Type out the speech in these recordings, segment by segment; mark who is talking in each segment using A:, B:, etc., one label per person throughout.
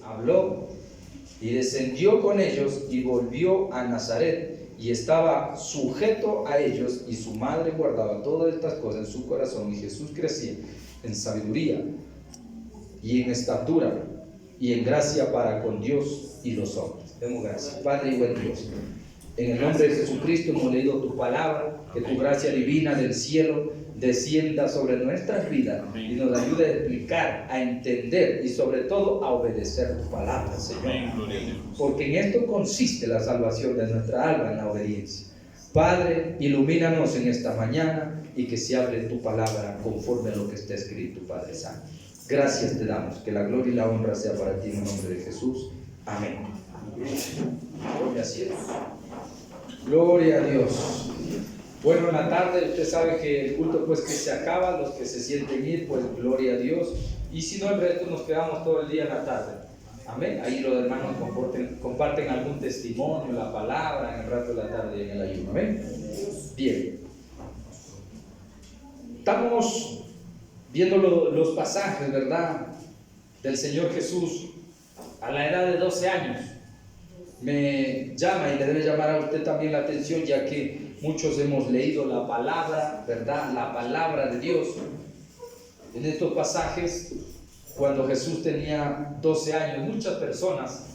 A: Habló y descendió con ellos y volvió a Nazaret y estaba sujeto a ellos, y su madre guardaba todas estas cosas en su corazón, y Jesús crecía en sabiduría y en estatura y en gracia para con Dios y los hombres. Demos gracias. Padre y buen Dios, en el nombre de Jesucristo hemos leído tu palabra, que tu gracia divina del cielo descienda sobre nuestras vidas y nos ayude a explicar, a entender y sobre todo a obedecer tu palabra, Señor. Porque en esto consiste la salvación de nuestra alma, en la obediencia. Padre, ilumínanos en esta mañana y que se hable tu palabra conforme a lo que está escrito, Padre Santo. Gracias te damos, que la gloria y la honra sea para ti en el nombre de Jesús. Amén. Gloria a Dios. Gloria a Dios. Bueno, en la tarde usted sabe que el culto pues que se acaba, los que se sienten ir, pues gloria a Dios. Y si no, el resto nos quedamos todo el día en la tarde. Amén. Ahí los hermanos comparten algún testimonio, la palabra en el rato de la tarde y en el ayuno. Amén. Bien. Estamos viendo los pasajes, ¿verdad? Del Señor Jesús a la edad de 12 años. Me llama y le debe llamar a usted también la atención, ya que muchos hemos leído la palabra, ¿verdad? La palabra de Dios. En estos pasajes, cuando Jesús tenía 12 años, muchas personas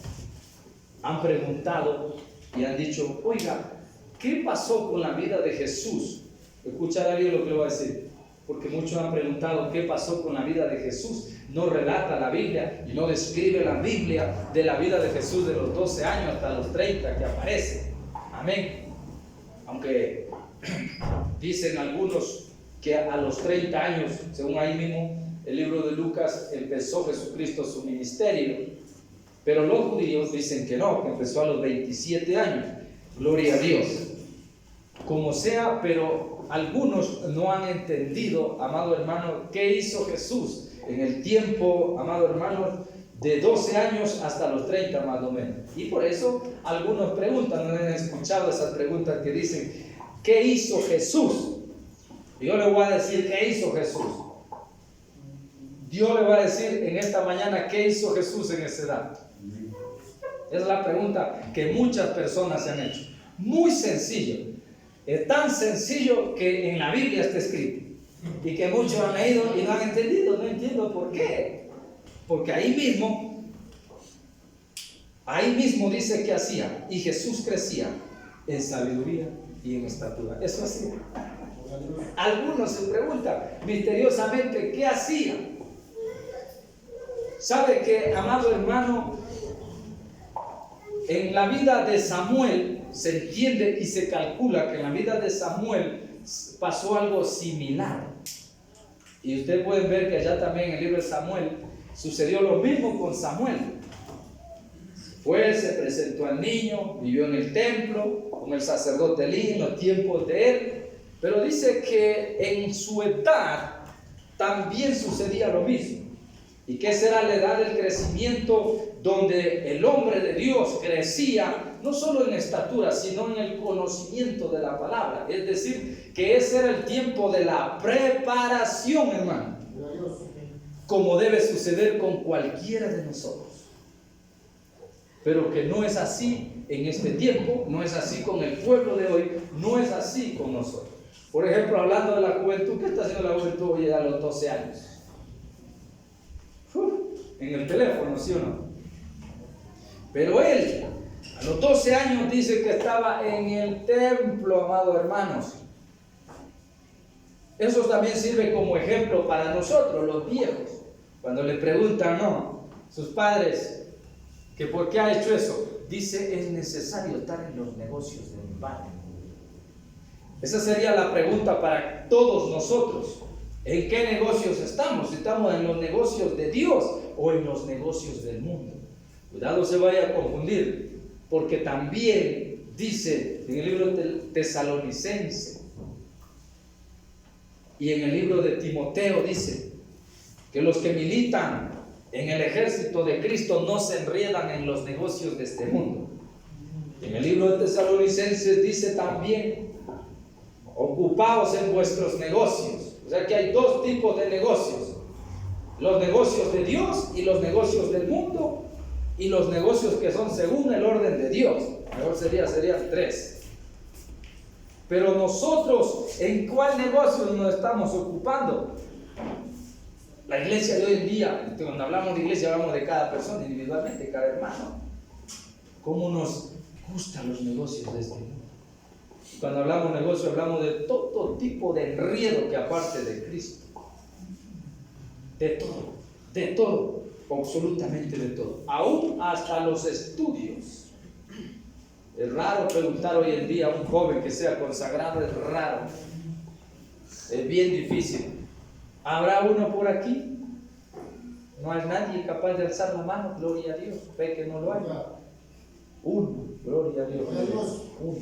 A: han preguntado y han dicho, oiga, ¿qué pasó con la vida de Jesús? Escuchará bien lo que le voy a decir, porque muchos han preguntado, ¿qué pasó con la vida de Jesús? No relata la Biblia y no describe la Biblia de la vida de Jesús de los 12 años hasta los 30 que aparece. Amén. Aunque dicen algunos que a los 30 años, según ahí mismo el libro de Lucas, empezó Jesucristo su ministerio, pero los judíos dicen que no, que empezó a los 27 años. Gloria a Dios. Como sea, pero algunos no han entendido, amado hermano, qué hizo Jesús en el tiempo, amado hermano, de 12 años hasta los 30 más o menos. Y por eso algunos preguntan, ¿no han escuchado esas preguntas que dicen, ¿qué hizo Jesús? Yo le voy a decir, ¿qué hizo Jesús? Dios le va a decir en esta mañana, ¿qué hizo Jesús en esa edad? Es la pregunta que muchas personas se han hecho. Muy sencillo. Es tan sencillo que en la Biblia está escrito. Y que muchos han leído y no han entendido. No entiendo por qué. Porque ahí mismo dice que hacía. Y Jesús crecía en sabiduría y en estatura. Eso hacía. Algunos se preguntan misteriosamente, ¿qué hacía? ¿Sabe que, amado hermano, en la vida de Samuel se entiende y se calcula que en la vida de Samuel pasó algo similar? Y ustedes pueden ver que allá también en el libro de Samuel sucedió lo mismo con Samuel. Se presentó al niño, vivió en el templo con el sacerdote Elí en los tiempos de él, pero dice que en su edad también sucedía lo mismo. ¿Y qué será la edad del crecimiento donde el hombre de Dios crecía no solo en estatura, sino en el conocimiento de la palabra? Es decir, que ese era el tiempo de la preparación, hermano, como debe suceder con cualquiera de nosotros. Pero que no es así en este tiempo, no es así con el pueblo de hoy, no es así con nosotros. Por ejemplo, hablando de la juventud, ¿qué está haciendo la juventud hoy a los 12 años? En el teléfono, ¿sí o no? Pero él, a los 12 años, dice que estaba en el templo, amados hermanos. Eso también sirve como ejemplo para nosotros, los viejos. Cuando le preguntan, sus padres, que por qué ha hecho eso, dice, es necesario estar en los negocios de mi padre. Esa sería la pregunta para todos nosotros. ¿En qué negocios estamos? ¿Estamos en los negocios de Dios o en los negocios del mundo? Cuidado, se vaya a confundir, porque también dice en el libro de Tesalonicense y en el libro de Timoteo, dice que los que militan en el ejército de Cristo no se enredan en los negocios de este mundo. En el libro de Tesalonicenses dice también, ocupaos en vuestros negocios. O sea que hay dos tipos de negocios: los negocios de Dios y los negocios del mundo. y los negocios que son según el orden de Dios. Mejor serían 3. Pero nosotros, ¿en cuál negocio nos estamos ocupando? La iglesia de hoy en día, cuando hablamos de iglesia, hablamos de cada persona individualmente, cada hermano. ¿Cómo nos gustan los negocios de este mundo? Cuando hablamos de negocio, hablamos de todo tipo de enredo que aparte de Cristo. De todo, absolutamente de todo. Aún hasta los estudios. Es raro preguntar hoy en día a un joven que sea consagrado, es raro. Es bien difícil. ¿Habrá uno por aquí? No hay nadie capaz de alzar la mano, gloria a Dios. Ve que no lo hay. Uno, gloria a Dios. Uno.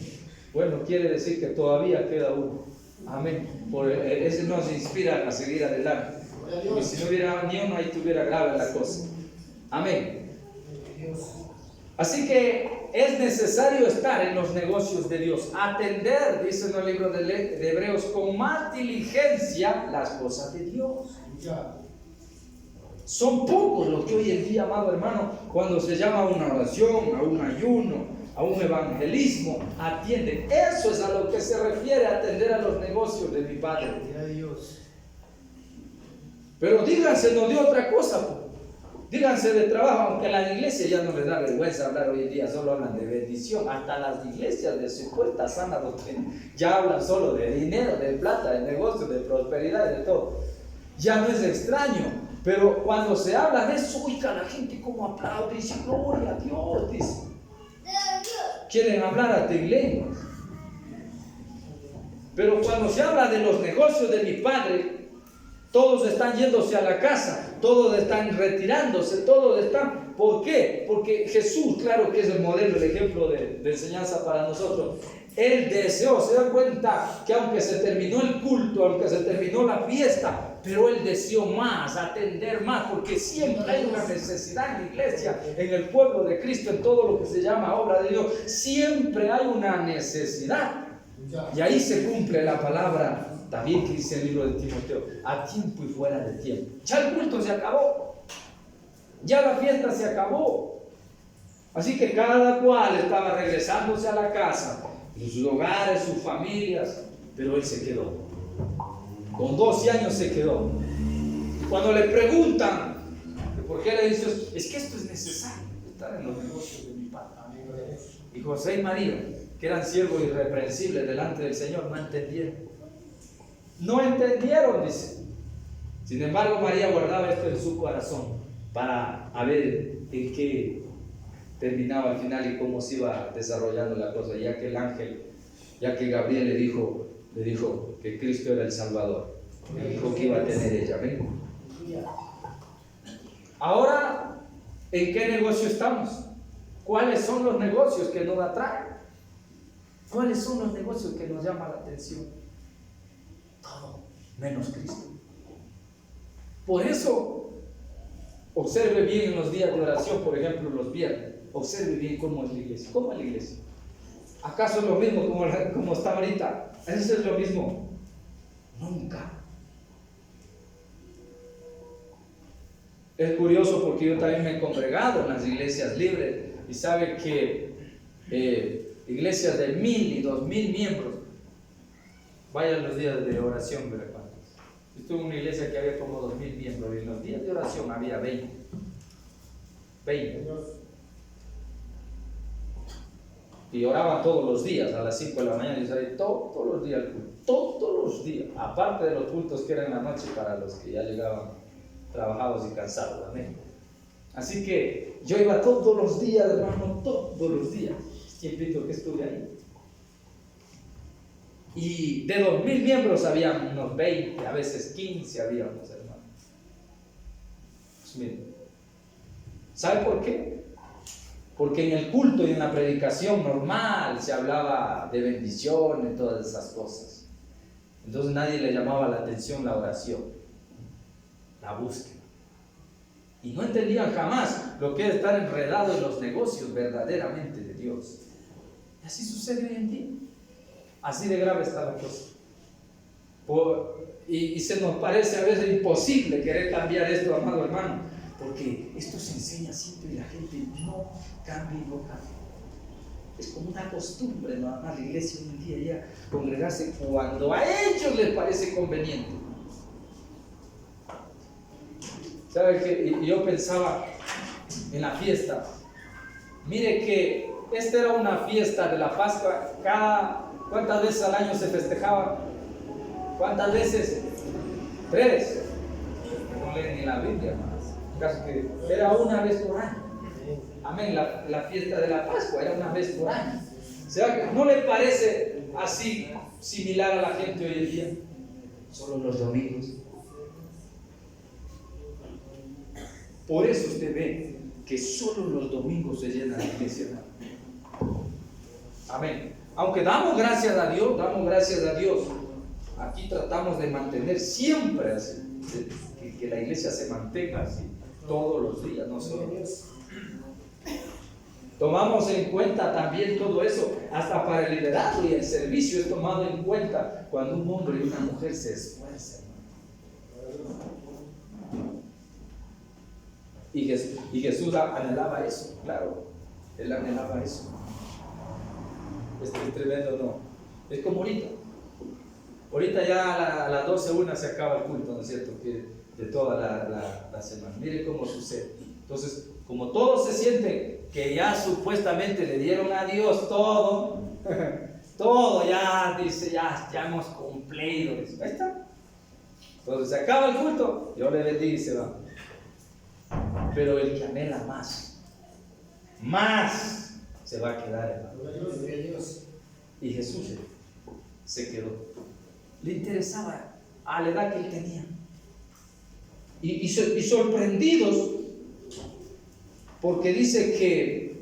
A: Bueno, quiere decir que todavía queda uno. Amén. Ese nos inspira a seguir adelante. Porque si no hubiera ni uno, ahí estuviera grave la cosa. Amén. Así que es necesario estar en los negocios de Dios, atender, dice en el libro de Hebreos, con más diligencia las cosas de Dios. Son pocos los que hoy en día, amado hermano, cuando se llama a una oración, a un ayuno, a un evangelismo, atienden. Eso es a lo que se refiere a atender a los negocios de mi Padre. Pero díganse, de otra cosa. Díganse de trabajo, aunque a la iglesia ya no les da vergüenza hablar hoy en día, solo hablan de bendición. Hasta las iglesias de supuesta sana doctrina ya hablan solo de dinero, de plata, de negocio, de prosperidad y de todo. Ya no es extraño, pero cuando se habla de eso, oiga, la gente como aplaude y dice, gloria a Dios, dice. Quieren hablar a lenguas. Pero cuando se habla de los negocios de mi Padre, todos están yéndose a la casa, todos están retirándose, todos están... ¿Por qué? Porque Jesús, claro que es el modelo, el ejemplo de enseñanza para nosotros. Él deseó, se da cuenta que aunque se terminó el culto, aunque se terminó la fiesta, pero Él deseó más, atender más, porque siempre hay una necesidad en la iglesia, en el pueblo de Cristo, en todo lo que se llama obra de Dios. Siempre hay una necesidad. Y ahí se cumple la palabra también que dice el libro de Timoteo, a tiempo y fuera de tiempo. Ya el culto se acabó, ya la fiesta se acabó, así que cada cual estaba regresándose a la casa, sus hogares, sus familias, pero él se quedó. Con 12 años se quedó. Cuando le preguntan por qué, le dice, es que esto es necesario, estar en los negocios de mi Padre. Y José y María, que eran siervos irreprensibles delante del Señor, no entendieron. No entendieron, dice. Sin embargo, María guardaba esto en su corazón para ver en qué terminaba al final y cómo se iba desarrollando la cosa, ya que el ángel, ya que Gabriel le dijo que Cristo era el Salvador, le dijo que iba a tener ella. ¿Ven? Ahora, ¿en qué negocio estamos? ¿Cuáles son los negocios que nos atraen? ¿Cuáles son los negocios que nos llaman la atención? Todo menos Cristo. Por eso, observe bien en los días de oración, por ejemplo, los viernes. Observe bien cómo es la iglesia. ¿Cómo es la iglesia? ¿Acaso es lo mismo como está ahorita? ¿Eso es lo mismo? Nunca. Es curioso porque yo también me he congregado en las iglesias libres y sabe que iglesias de 1000 y 2000 miembros, vayan los días de oración, ¿verdad? Estuve en una iglesia que había como 2000 miembros y en los días de oración había 20. Y oraban todos los días a las 5 de la mañana y salía todos los días al culto, todos los días, aparte de los cultos que eran en la noche para los que ya llegaban trabajados y cansados. Amén. Así que yo iba todos los días, hermano, todos los días. Tiempito que estuve ahí. Y de 2000 miembros había unos 20, a veces 15 habíamos, hermano. Pues miren, ¿sabe por qué? Porque en el culto y en la predicación normal se hablaba de bendición y todas esas cosas. Entonces nadie le llamaba la atención la oración, la búsqueda. Y no entendían jamás lo que es estar enredado en los negocios verdaderamente de Dios. Y así sucede hoy en día. Así de grave está la cosa. Y se nos parece a veces imposible querer cambiar esto, amado hermano, porque esto se enseña siempre y la gente no cambia y no cambia. Es como una costumbre nada más la iglesia hoy en día ya congregarse cuando a ellos les parece conveniente. ¿Sabe qué? Y yo pensaba en la fiesta. Mire que esta era una fiesta de la Pascua. ¿Cuántas veces al año se festejaba? ¿Cuántas veces? 3. No leen ni la Biblia más. Casi que era una vez por año. Amén. La fiesta de la Pascua era una vez por año. O sea, ¿no le parece así similar a la gente hoy en día? Solo los domingos. Por eso usted ve que solo los domingos se llena la iglesia. Amén. Aunque damos gracias a Dios, aquí tratamos de mantener siempre así, que la iglesia se mantenga así, todos los días, no solo. Tomamos en cuenta también todo eso, hasta para el liderazgo y el servicio es tomado en cuenta cuando un hombre y una mujer se esfuerzan. Y Jesús anhelaba eso, claro, Él anhelaba eso. Es tremendo, ¿no? Es como ahorita. Ahorita ya a las 12:01 se acaba el culto, ¿no es cierto? Que de toda la semana. Mire cómo sucede. Entonces, como todos se sienten que ya supuestamente le dieron a Dios todo, todo ya, dice, ya hemos cumplido. Dice, ahí está. Entonces se acaba el culto, Dios le bendiga y se va. Pero el que anhela más se va a quedar, hermano. Y Jesús se quedó. Le interesaba a la edad que él tenía. Y sorprendidos, porque dice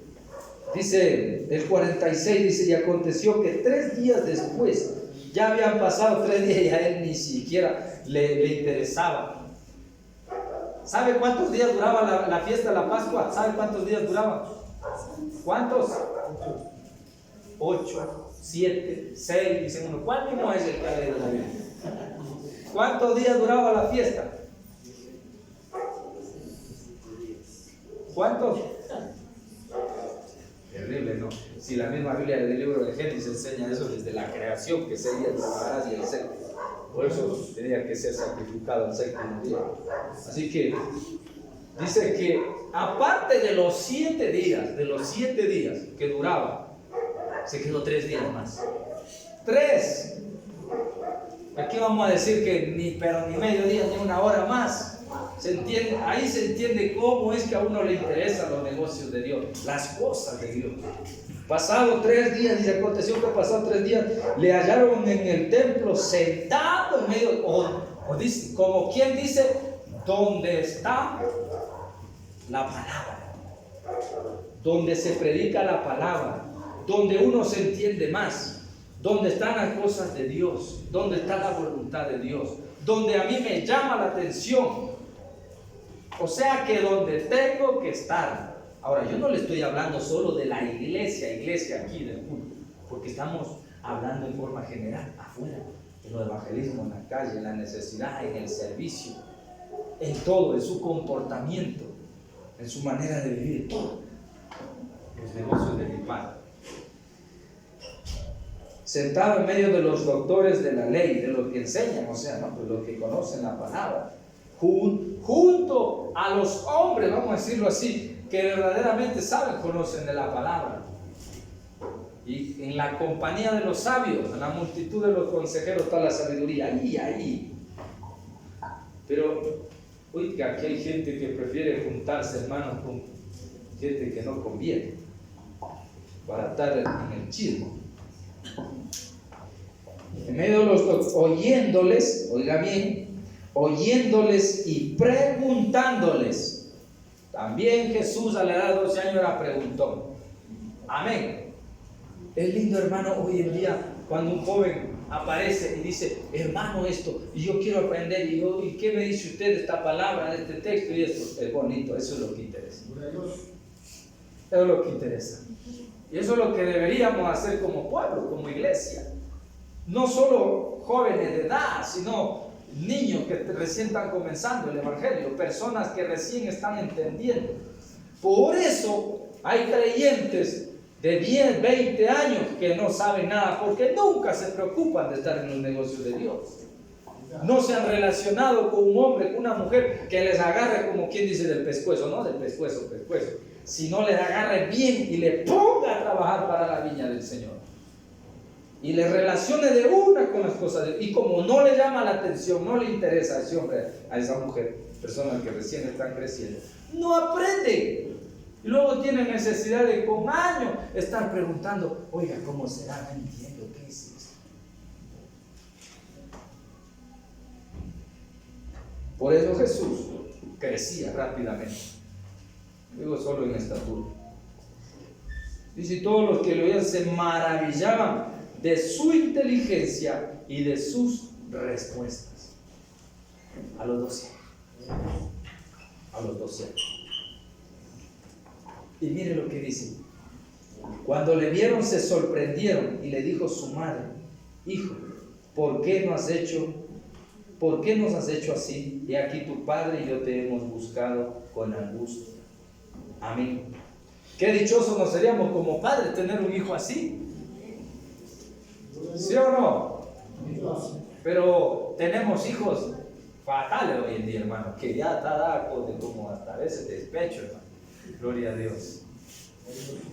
A: el 46, dice, y aconteció que 3 días después, ya habían pasado 3 días y a él ni siquiera le interesaba. ¿Sabe cuántos días duraba la fiesta de la Pascua? ¿Sabe cuántos días duraba? ¿Cuántos? 8, 7, 6, dice uno. ¿Cuál mismo es el que ha leído la Biblia? ¿Cuántos días duraba la fiesta? ¿Cuántos? Terrible, ¿no? Si la misma Biblia del libro de Génesis enseña eso desde la creación, que 6 días trabajarás y el séptimo. Por eso tenía que ser sacrificado el 7º día. Así que dice que aparte de los 7 días que duraba, se quedó 3 días más. 3. Aquí vamos a decir que ni medio día ni una hora más. Ahí se entiende cómo es que a uno le interesan los negocios de Dios, las cosas de Dios. Pasado 3 días, y se aconteció que pasado 3 días, le hallaron en el templo sentado en medio, o dice, como quien dice, donde está la palabra, donde se predica la palabra, donde uno se entiende más, donde están las cosas de Dios, donde está la voluntad de Dios, donde a mí me llama la atención. O sea que donde tengo que estar. Ahora, yo no le estoy hablando solo de la iglesia aquí del culto, porque estamos hablando en forma general, afuera, en el evangelismo, en la calle, en la necesidad, en el servicio, en todo, en su comportamiento, en su manera de vivir, todo. Los negocios de mi Padre. Sentado en medio de los doctores de la ley, de los que enseñan, o sea, ¿no? Pues los que conocen la palabra, junto a los hombres, vamos a decirlo así, que verdaderamente saben, conocen de la palabra. Y en la compañía de los sabios, en la multitud de los consejeros está la sabiduría, ahí. Pero, oiga, aquí hay gente que prefiere juntarse, hermanos, con gente que no conviene, para estar en el chisme. En medio de los oyéndoles, oiga bien, oyéndoles y preguntándoles. También Jesús a la edad de 12 años era preguntón. Amén. Es lindo, hermano, hoy en día cuando un joven aparece y dice, hermano, esto, y yo quiero aprender, y ¿qué me dice usted de esta palabra, de este texto? Y esto es bonito, eso es lo que interesa. Eso es lo que interesa. Y eso es lo que deberíamos hacer como pueblo, como iglesia. No solo jóvenes de edad, sino niños que recién están comenzando el Evangelio, personas que recién están entendiendo. Por eso hay creyentes de 10, 20 años que no saben nada, porque nunca se preocupan de estar en los negocios de Dios. No se han relacionado con un hombre, con una mujer que les agarre, como quien dice, del pescuezo, no del pescuezo, sino les agarre bien y le ponga a trabajar para la viña del Señor. Y le relacione de una con las cosas de Dios. Y como no le llama la atención, no le interesa a ese hombre, a esa mujer, personas que recién están creciendo, no aprenden. Y luego tienen necesidad de con años estar preguntando, oiga, ¿cómo será? No entiendo, ¿qué es esto? Por eso Jesús crecía rápidamente. Digo solo en estatura. Dice, todos los que lo oían se maravillaban de su inteligencia y de sus respuestas. A los 12 años. A los 12 años. Y mire lo que dice. Cuando le vieron se sorprendieron y le dijo su madre, hijo, ¿por qué nos has hecho así? He aquí tu padre y yo te hemos buscado con angustia. Amén. Qué dichosos nos seríamos como padres tener un hijo así. ¿Sí o no? Pero tenemos hijos fatales hoy en día, hermano, que ya está dado de como hasta a veces despecho, hermano. Gloria a Dios.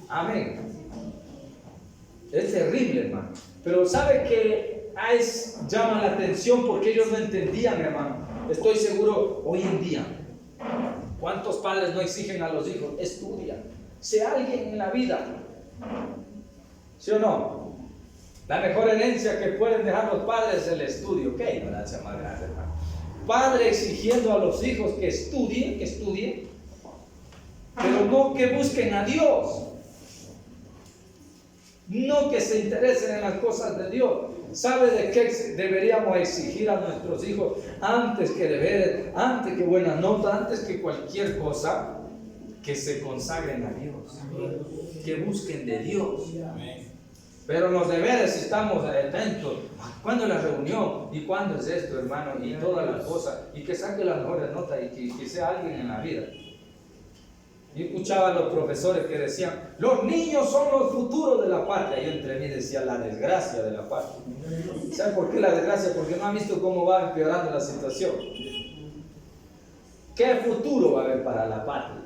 A: Amén. Es terrible, hermano. Pero ¿sabe que llama la atención porque ellos no entendían, hermano? Estoy seguro hoy en día. ¿Cuántos padres no exigen a los hijos? Estudia. Sea alguien en la vida. ¿Sí o no? La mejor herencia que pueden dejar los padres es el estudio. ¿Qué ignorancia más grande, hermano? Padre exigiendo a los hijos que estudien, pero no que busquen a Dios. No que se interesen en las cosas de Dios. ¿Sabe de qué deberíamos exigir a nuestros hijos antes que deberes, antes que buena nota, antes que cualquier cosa? Que se consagren a Dios, que busquen de Dios. Pero los deberes estamos atentos. ¿Cuándo es la reunión? ¿Y cuándo es esto, hermano? Y todas las cosas. Y que saque las mejores notas y que sea alguien en la vida. Yo escuchaba a los profesores que decían, los niños son los futuros de la patria. Y entre mí decía, la desgracia de la patria. ¿Saben por qué la desgracia? Porque no han visto cómo va empeorando la situación. ¿Qué futuro va a haber para la patria?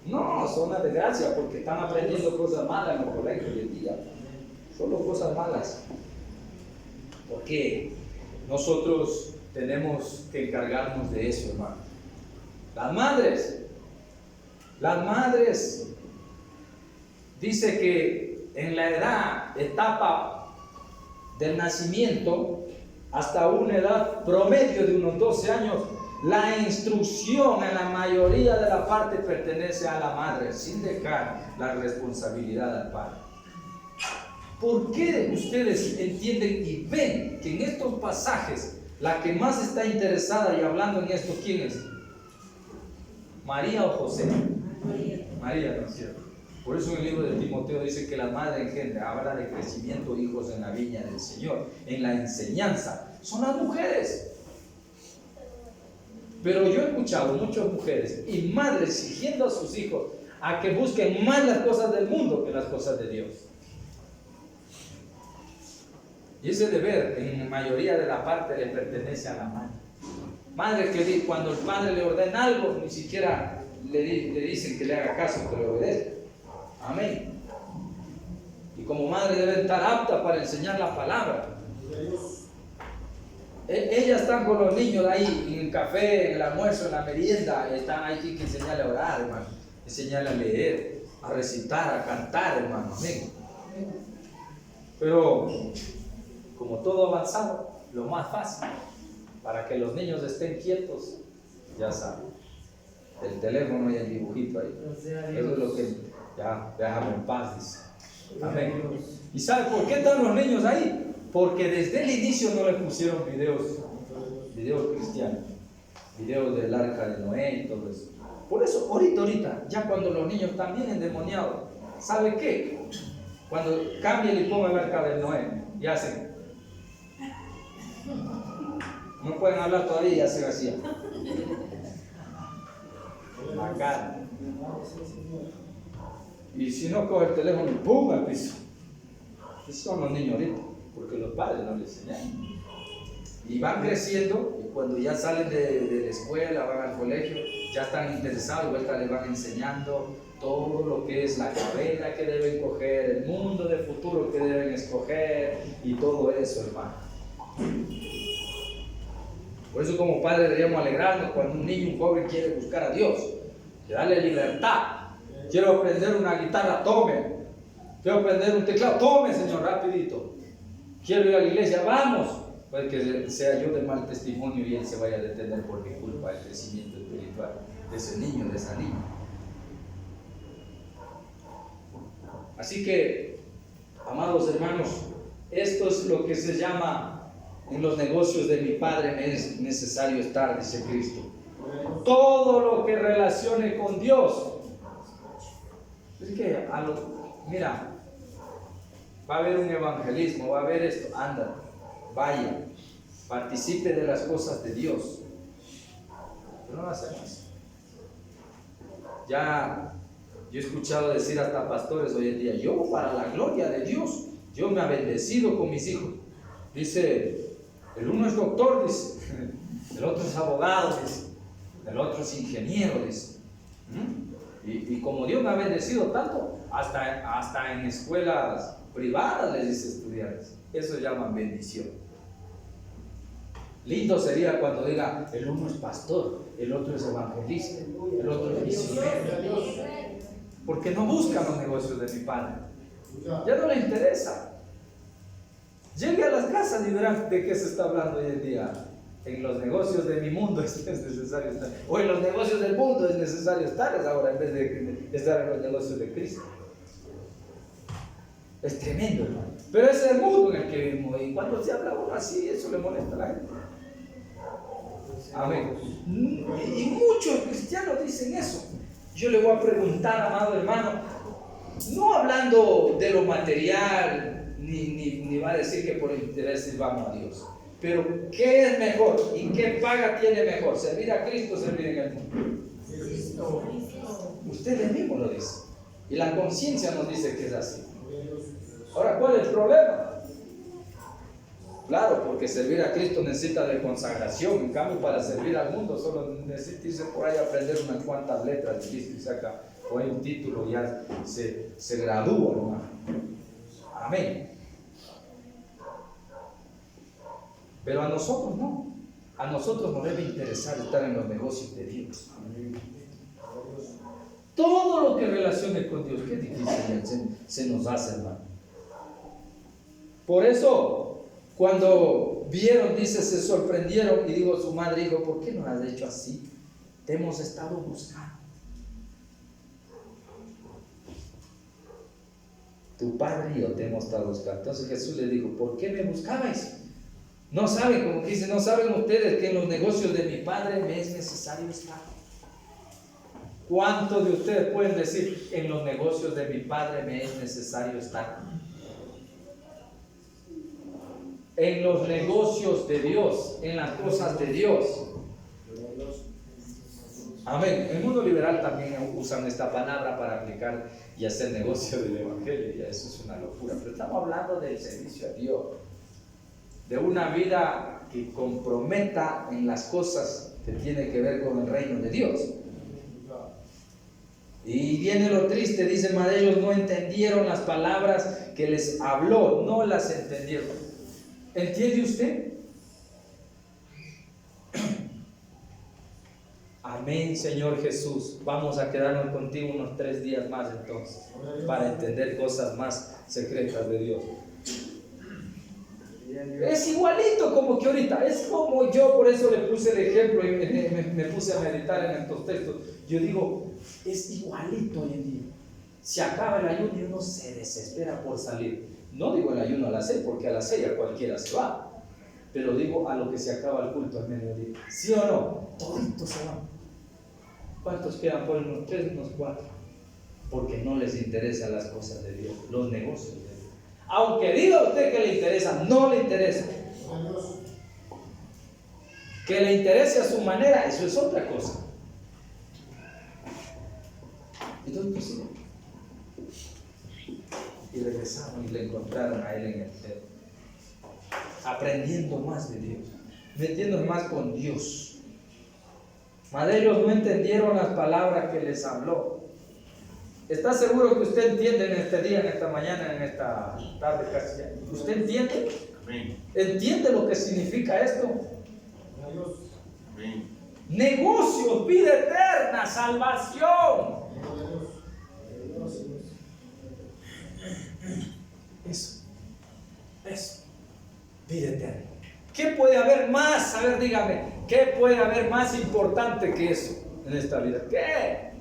A: No, son una desgracia porque están aprendiendo cosas malas en los colegios hoy en día. Solo cosas malas. Porque nosotros tenemos que encargarnos de eso, hermano. Las madres, dice que en la etapa del nacimiento, hasta una edad promedio de unos 12 años, la instrucción en la mayoría de la parte pertenece a la madre, sin dejar la responsabilidad al padre. ¿Por qué ustedes entienden y ven que en estos pasajes la que más está interesada y hablando en esto, ¿quién es? ¿María o José? María, ¿no es cierto? Por eso en el libro de Timoteo dice que la madre engendra, habla de crecimiento de hijos en la viña del Señor, en la enseñanza. Son las mujeres. Pero yo he escuchado muchas mujeres y madres exigiendo a sus hijos a que busquen más las cosas del mundo que las cosas de Dios. Y ese deber en la mayoría de la parte le pertenece a la madre. Madre que cuando el padre le ordena algo, ni siquiera le dicen que le haga caso, que le obedezca. Amén. Y como madre debe estar apta para enseñar la palabra. Ellas están con los niños ahí en el café, en el almuerzo, en la merienda. Están ahí, hay que enseñarle a orar, hermano. Enseñarle a leer, a recitar, a cantar, hermano. Amén. Pero como todo avanzado, lo más fácil para que los niños estén quietos, ya saben, el teléfono y el dibujito ahí. Eso es lo que ya déjame en paz, dice. Amén. ¿Y sabe por qué están los niños ahí? Porque desde el inicio no le pusieron videos cristianos, videos del arca de Noé y todo eso. Por eso, ahorita, ya cuando los niños están bien endemoniados, ¿sabe qué? Cuando cambian y pongan el arca de Noé, y hacen. No pueden hablar todavía, ya se vacía. La cara. Y si no, coge el teléfono y ¡pum! Al piso. Esos son los niños ahorita, porque los padres no les enseñan. Y van creciendo, y cuando ya salen de la escuela, van al colegio, ya están interesados, y vuelta les van enseñando todo lo que es la carrera que deben coger, el mundo del futuro que deben escoger, y todo eso, hermano. Por eso como padres deberíamos alegrarnos cuando un niño, un joven quiere buscar a Dios, que darle libertad. Quiero aprender una guitarra, tome. Quiero aprender un teclado, tome, Señor, rapidito. Quiero ir a la iglesia, vamos. Puede que sea yo de mal testimonio y él se vaya a detener por mi culpa el crecimiento espiritual de ese niño, de esa niña. Así que, amados hermanos, esto es lo que se llama en los negocios de mi Padre me es necesario estar, dice Cristo. Todo lo que relacione con Dios. Es que, mira, va a haber un evangelismo, va a haber esto, anda, vaya, participe de las cosas de Dios. Pero no lo hacemos. Ya, yo he escuchado decir hasta pastores hoy en día, yo para la gloria de Dios, yo me he bendecido con mis hijos. Dice, el uno es doctor, dice, el otro es abogado, dice, el otro es ingeniero, dice. Y como Dios me ha bendecido tanto, hasta en escuelas privadas les dice estudiantes. Eso llaman bendición. Lindo sería cuando diga, el uno es pastor, el otro es evangelista, el otro es misionero. Porque no buscan los negocios de mi Padre. Ya no le interesa. Llegue a las casas y verán de qué se está hablando hoy en día. En los negocios de mi mundo es necesario estar. O en los negocios del mundo es necesario estar ahora en vez de estar en los negocios de Cristo. Es tremendo, hermano. Pero ese es el mundo en el que vivimos. Y cuando se habla uno así, eso le molesta a la gente. Amén. Y muchos cristianos dicen eso. Yo le voy a preguntar, amado hermano, no hablando de lo material, ni va a decir que por interés sirvamos a Dios. Pero, ¿qué es mejor? ¿Y qué paga tiene mejor? ¿Servir a Cristo o servir en el mundo? Cristo. Usted mismo lo dice. Y la conciencia nos dice que es así. Ahora, ¿cuál es el problema? Claro, porque servir a Cristo necesita de consagración. En cambio, para servir al mundo solo necesita irse por ahí a aprender unas cuantas letras de Cristo y saca o hay un título y ya se gradúa, hermano. Amén. Pero a nosotros no. A nosotros nos debe interesar estar en los negocios de Dios. Todo lo que relacione con Dios, qué difícil se nos hace, hermano. Por eso, cuando vieron, dice, se sorprendieron y dijo su madre, dijo, ¿por qué no has hecho así? Te hemos estado buscando. Tu padre y yo te hemos estado buscando. Entonces Jesús le dijo, ¿por qué me buscabais? No saben, como que dice, no saben ustedes que en los negocios de mi Padre me es necesario estar. ¿Cuántos de ustedes pueden decir, en los negocios de mi Padre me es necesario estar? En los negocios de Dios, en las cosas de Dios. Amén. En el mundo liberal también usan esta palabra para aplicar y hacer negocio del evangelio. Ya eso es una locura. Pero estamos hablando del servicio a Dios. De una vida que comprometa en las cosas que tienen que ver con el reino de Dios. Y viene lo triste, dice, mas ellos no entendieron las palabras que les habló, no las entendieron. ¿Entiende usted? Amén, Señor Jesús. Vamos a quedarnos contigo unos 3 días más entonces, para entender cosas más secretas de Dios. Es igualito como que ahorita, es como yo, por eso le puse el ejemplo y me puse a meditar en estos textos. Yo digo, es igualito hoy en día. Se acaba el ayuno y uno se desespera por salir. No digo el ayuno a las 6, porque a las 6 a cualquiera se va. Pero digo a lo que se acaba el culto al mediodía. ¿Sí o no? Toditos se van. ¿Cuántos quedan por unos 3, unos 4? Porque no les interesan las cosas de Dios, los negocios de Dios. Aunque diga usted que le interesa, no le interesa. Que le interese a su manera, eso es otra cosa. Entonces, pues, sí. Y regresaron y le encontraron a él en el templo, aprendiendo más de Dios, metiéndose más con Dios. Mas ellos no entendieron las palabras que les habló. ¿Está seguro que usted entiende en este día, en esta mañana, en esta tarde casi ya? ¿Usted entiende?
B: Amén.
A: ¿Entiende lo que significa esto?
B: Amén.
A: Negocios, vida eterna, salvación. Eso, vida eterna. ¿Qué puede haber más? A ver, dígame, ¿qué puede haber más importante que eso en esta vida? ¿Qué?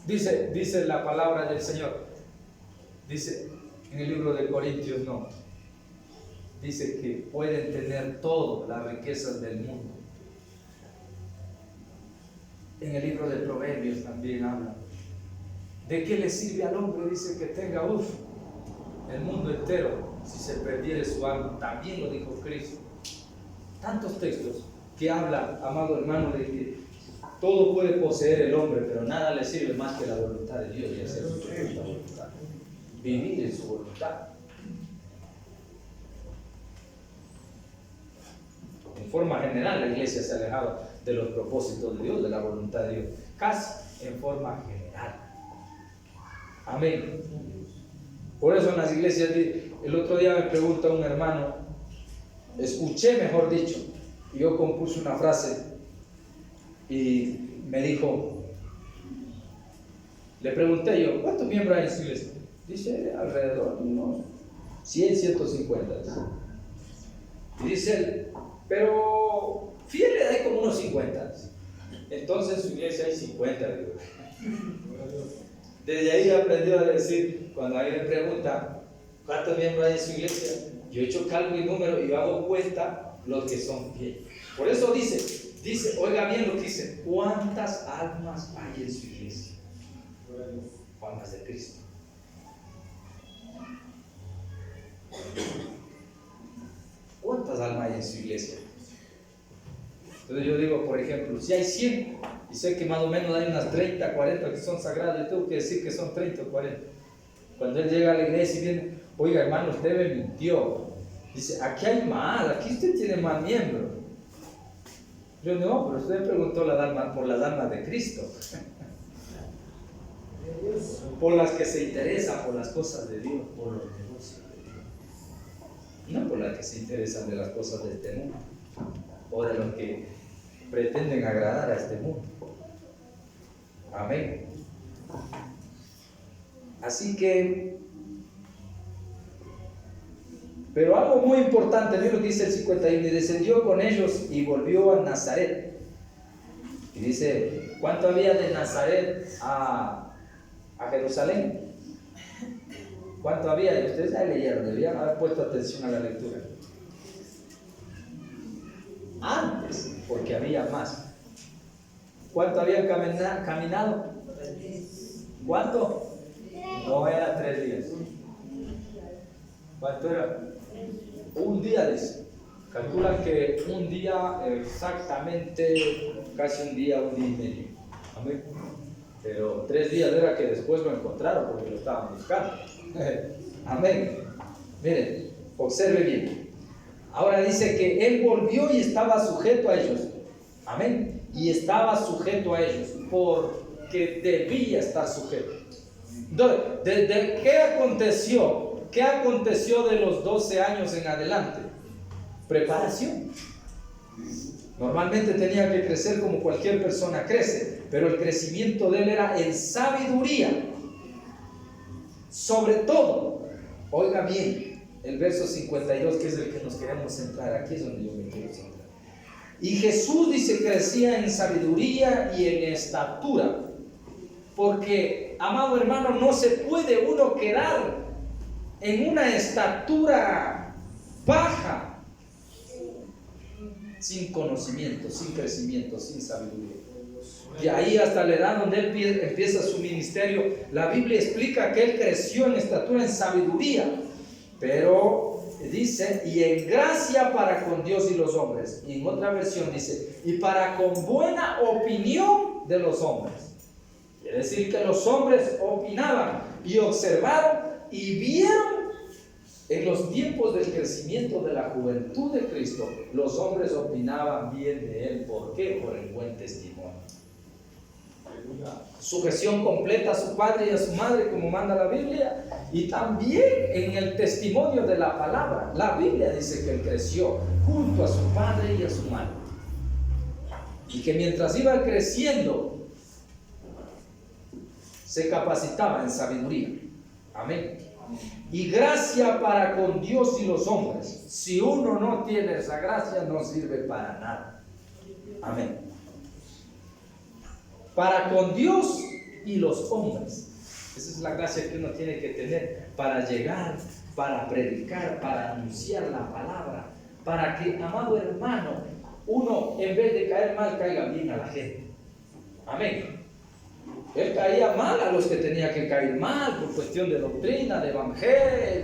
A: Dice la palabra del Señor. Dice en el libro de Corintios, no. Dice que pueden tener todas las riquezas del mundo. En el libro de Proverbios también habla. ¿De qué le sirve al hombre? Dice que tenga el mundo entero si se perdiere su alma. También lo dijo Cristo. Tantos textos que habla, amado hermano, de que todo puede poseer el hombre, pero nada le sirve más que la voluntad de Dios y hacer su voluntad. Vivir en su voluntad. En forma general, la iglesia se ha alejado de los propósitos de Dios, de la voluntad de Dios. Casi en forma general. Amén. Por eso en las iglesias, el otro día me pregunta un hermano, escuché mejor dicho, y yo compuse una frase y me dijo, le pregunté yo, ¿cuántos miembros hay en su iglesia? Dice, alrededor de unos 100, 150. Y dice él, pero fieles hay como unos 50. Entonces en su iglesia hay 50. Digo. Desde ahí aprendió a decir, cuando alguien me pregunta cuántos miembros hay en su iglesia, yo he hecho cálculo y número y yo hago cuenta los que son fieles. Por eso dice, oiga bien lo que dice, ¿cuántas almas hay en su iglesia? Almas de Cristo. ¿Cuántas almas hay en su iglesia? Entonces yo digo, por ejemplo, si hay 100, y sé que más o menos hay unas 30, 40 que son sagradas, yo tengo que decir que son 30 o 40. Cuando él llega a la iglesia y viene, oiga hermano, usted me mintió. Dice, aquí hay más, aquí usted tiene más miembros. Yo no, pero usted preguntó por las almas de Cristo. Por las que se interesan, por las cosas de Dios, por los negocios de Dios. No por las que se interesan de las cosas de este mundo, o de los que pretenden agradar a este mundo. Amén. Así que, pero algo muy importante, miren lo que dice el 51, y descendió con ellos y volvió a Nazaret. Y dice, ¿cuánto había de Nazaret a Jerusalén? ¿Cuánto había? Y ustedes ya leyeron, debían haber puesto atención a la lectura. Antes, porque había más. ¿Cuánto habían caminado? ¿Cuánto? No era 3 días. ¿Cuánto era? Un día, dice. Calculan que un día exactamente, casi un día y medio. Amén. Pero 3 días era que después lo encontraron porque lo estaban buscando. Amén. Miren, observe bien. Ahora dice que él volvió y estaba sujeto a ellos. Amén. Y estaba sujeto a ellos porque debía estar sujeto. Entonces, ¿qué aconteció? ¿Qué aconteció de los 12 años en adelante? Preparación. Normalmente tenía que crecer como cualquier persona crece, pero el crecimiento de él era en sabiduría. Sobre todo, oiga bien, el verso 52, que es el que nos queremos centrar, aquí es donde yo me quiero centrar. Y Jesús dice, crecía en sabiduría y en estatura. Porque, amado hermano, no se puede uno quedar en una estatura baja sin conocimiento, sin crecimiento, sin sabiduría. Y ahí hasta la edad donde él empieza su ministerio, la Biblia explica que él creció en estatura, en sabiduría, pero dice, y en gracia para con Dios y los hombres. Y en otra versión dice, y para con buena opinión de los hombres. Quiere decir que los hombres opinaban y observaron y vieron en los tiempos del crecimiento de la juventud de Cristo, los hombres opinaban bien de Él. ¿Por qué? Por el buen testimonio. Sujeción completa a su padre y a su madre, como manda la Biblia, y también en el testimonio de la palabra. La Biblia dice que Él creció junto a su padre y a su madre, y que mientras iba creciendo se capacitaba en sabiduría. Amén. Y gracia para con Dios y los hombres. Si uno no tiene esa gracia, no sirve para nada. Amén. Para con Dios y los hombres. Esa es la gracia que uno tiene que tener para llegar, para predicar, para anunciar la palabra, para que, amado hermano, uno en vez de caer mal, caiga bien a la gente. Amén. Él caía mal a los que tenía que caer mal por cuestión de doctrina, de evangelio,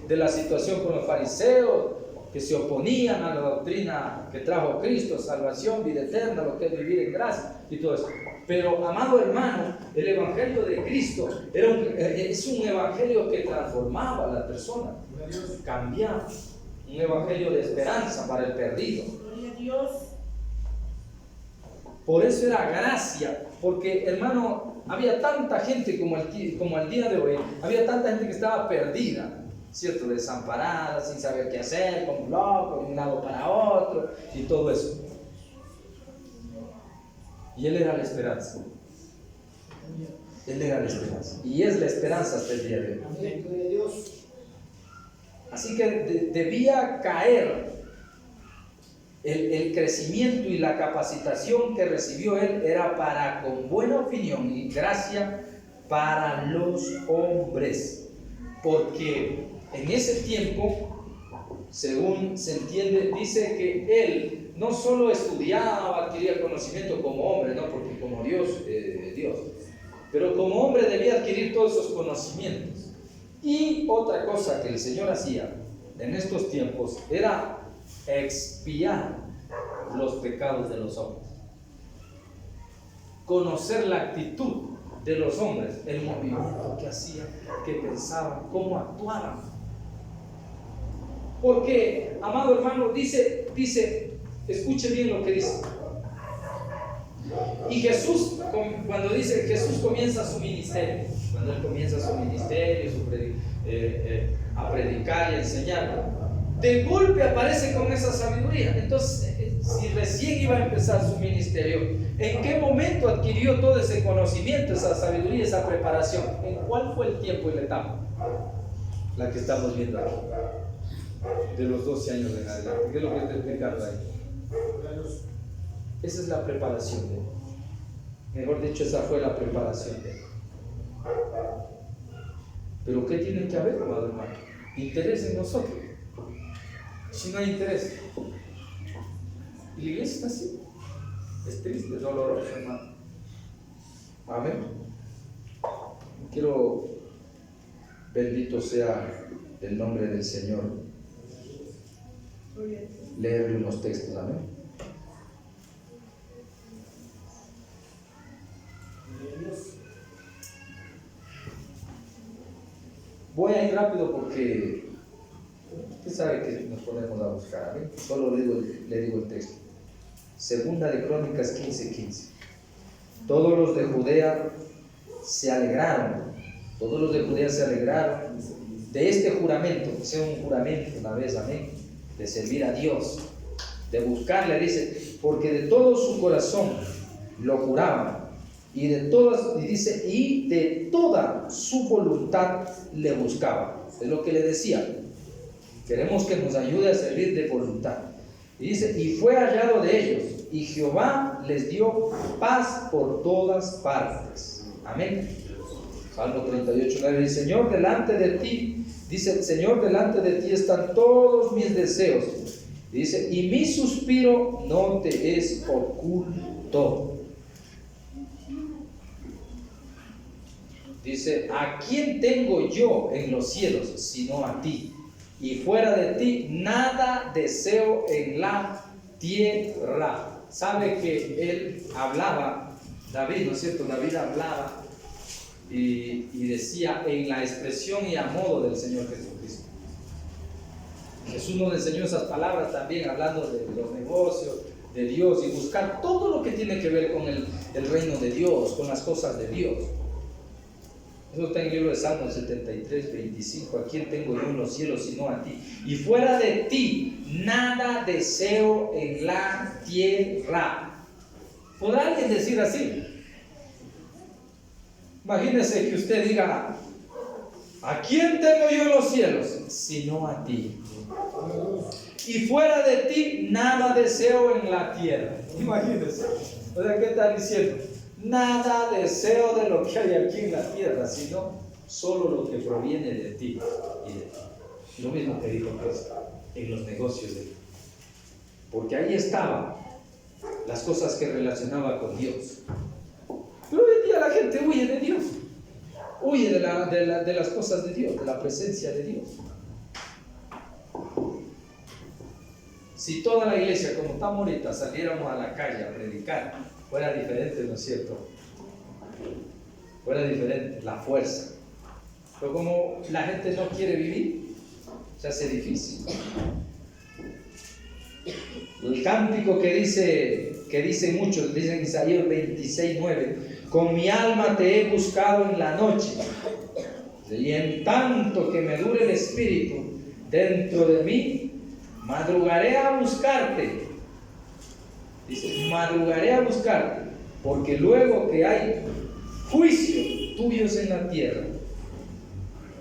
A: de la situación con los fariseos que se oponían a la doctrina que trajo Cristo, salvación, vida eterna, lo que es vivir en gracia y todo eso. Pero, amado hermano, el evangelio de Cristo es un evangelio que transformaba a la persona, cambiaba, un evangelio de esperanza para el perdido.
B: Gloria a Dios.
A: Por eso era gracia, porque, hermano, había tanta gente como el día de hoy, había tanta gente que estaba perdida, ¿cierto? Desamparada, sin saber qué hacer, como loco, de un lado para otro, y todo eso. Y Él era la esperanza. Él era la esperanza. Y es la esperanza hasta el día de hoy. Así que debía caer el crecimiento y la capacitación que recibió él era para con buena opinión y gracia para los hombres, porque en ese tiempo, según se entiende, dice que él no solo estudiaba, adquiría conocimiento como hombre, no, porque como Dios, pero como hombre debía adquirir todos esos conocimientos. Y otra cosa que el Señor hacía en estos tiempos era expiar los pecados de los hombres, conocer la actitud de los hombres, el movimiento que hacían, que pensaban, cómo actuaban. Porque, amado hermano, dice, escuche bien lo que dice. Y Jesús, cuando dice Jesús comienza su ministerio, cuando Él comienza su ministerio, a predicar y a enseñar, de golpe aparece con esa sabiduría. Entonces, si recién iba a empezar su ministerio, ¿en qué momento adquirió todo ese conocimiento, esa sabiduría, esa preparación? ¿En cuál fue el tiempo y la etapa? La que estamos viendo aquí, de los 12 años en adelante. ¿Qué es lo que está explicando ahí? Esa es la preparación de él. Mejor dicho, esa fue la preparación de él. Pero ¿qué tiene que haber, amado hermano? Interés en nosotros. Si no hay interés, y la iglesia está así, es triste, es doloroso, hermano. Amén. Quiero, bendito sea el nombre del Señor, leerle unos textos. Amén. Voy a ir rápido porque usted sabe que nos ponemos a buscar. ¿Eh? Solo le digo el texto. Segunda de Crónicas 15:15. Todos los de Judea se alegraron. Todos los de Judea se alegraron de este juramento, que sea un juramento una vez, amén, de servir a Dios, de buscarle, dice, porque de todo su corazón lo juraban. Y de toda su voluntad le buscaba. Es lo que le decía. Queremos que nos ayude a servir de voluntad. Y dice, y fue hallado de ellos, y Jehová les dio paz por todas partes. Amén. Salmo 38:9 dice, Señor, delante de ti, dice, Señor, delante de ti están todos mis deseos. Dice, y mi suspiro no te es oculto. Dice, ¿a quién tengo yo en los cielos sino a ti? y fuera de ti nada deseo en la tierra. Sabe que él hablaba, David, ¿no es cierto? David hablaba y decía en la expresión y a modo del Señor Jesucristo. Jesús nos enseñó esas palabras también, hablando de los negocios de Dios y buscar todo lo que tiene que ver con el reino de Dios, con las cosas de Dios. Eso está en el libro de Salmos 73, 25. ¿A quién tengo yo en los cielos sino a ti? Y fuera de ti nada deseo en la tierra. ¿Podrá alguien decir así? Imagínese que usted diga: ¿a quién tengo yo en los cielos sino a ti? Y fuera de ti nada deseo en la tierra. Imagínese. O sea, ¿qué está diciendo? Nada deseo de lo que hay aquí en la tierra, sino solo lo que proviene de ti y de ti. Lo mismo que dijo Cristo en los negocios de Dios. Porque ahí estaban las cosas que relacionaba con Dios. Pero hoy en día la gente huye de Dios. Huye de las cosas de Dios, de la presencia de Dios. Si toda la iglesia, como estamos ahorita, saliéramos a la calle a predicar, fuera diferente, ¿no es cierto? Fuera diferente la fuerza. Pero como la gente no quiere vivir, se hace difícil. El cántico que dicen muchos, dicen Isaías 26:9: con mi alma te he buscado en la noche, y en tanto que me dure el espíritu dentro de mí, madrugaré a buscarte. Dice, madrugaré a buscarte, porque luego que hay juicios tuyos en la tierra,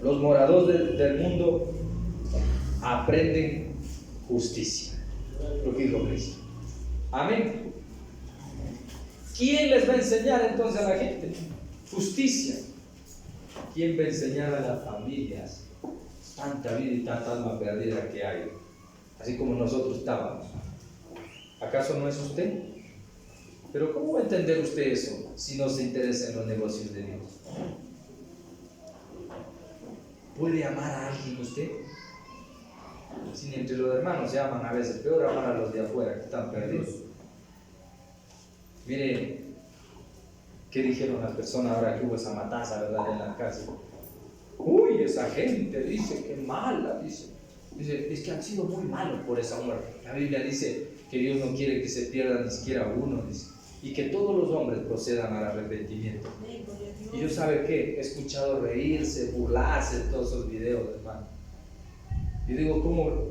A: los moradores del mundo aprenden justicia. Lo que dijo Cristo. Amén. ¿Quién les va a enseñar entonces a la gente? Justicia. ¿Quién va a enseñar a las familias? Tanta vida y tanta alma perdida que hay, así como nosotros estábamos. ¿Acaso no es usted? Pero ¿cómo va a entender usted eso si no se interesa en los negocios de Dios? ¿Puede amar a alguien usted? Si entre los hermanos se aman a veces, peor amar a los de afuera que están perdidos. Mire, ¿qué dijeron las personas ahora que hubo esa matanza, verdad, en la cárcel? Uy, esa gente, dice, qué mala, dice, es que han sido muy malos por esa muerte. La Biblia dice que Dios no quiere que se pierda ni siquiera uno, dice, y que todos los hombres procedan al arrepentimiento. Y yo, ¿sabe qué? He escuchado reírse, burlarse de todos esos videos, hermano. Y digo, ¿cómo?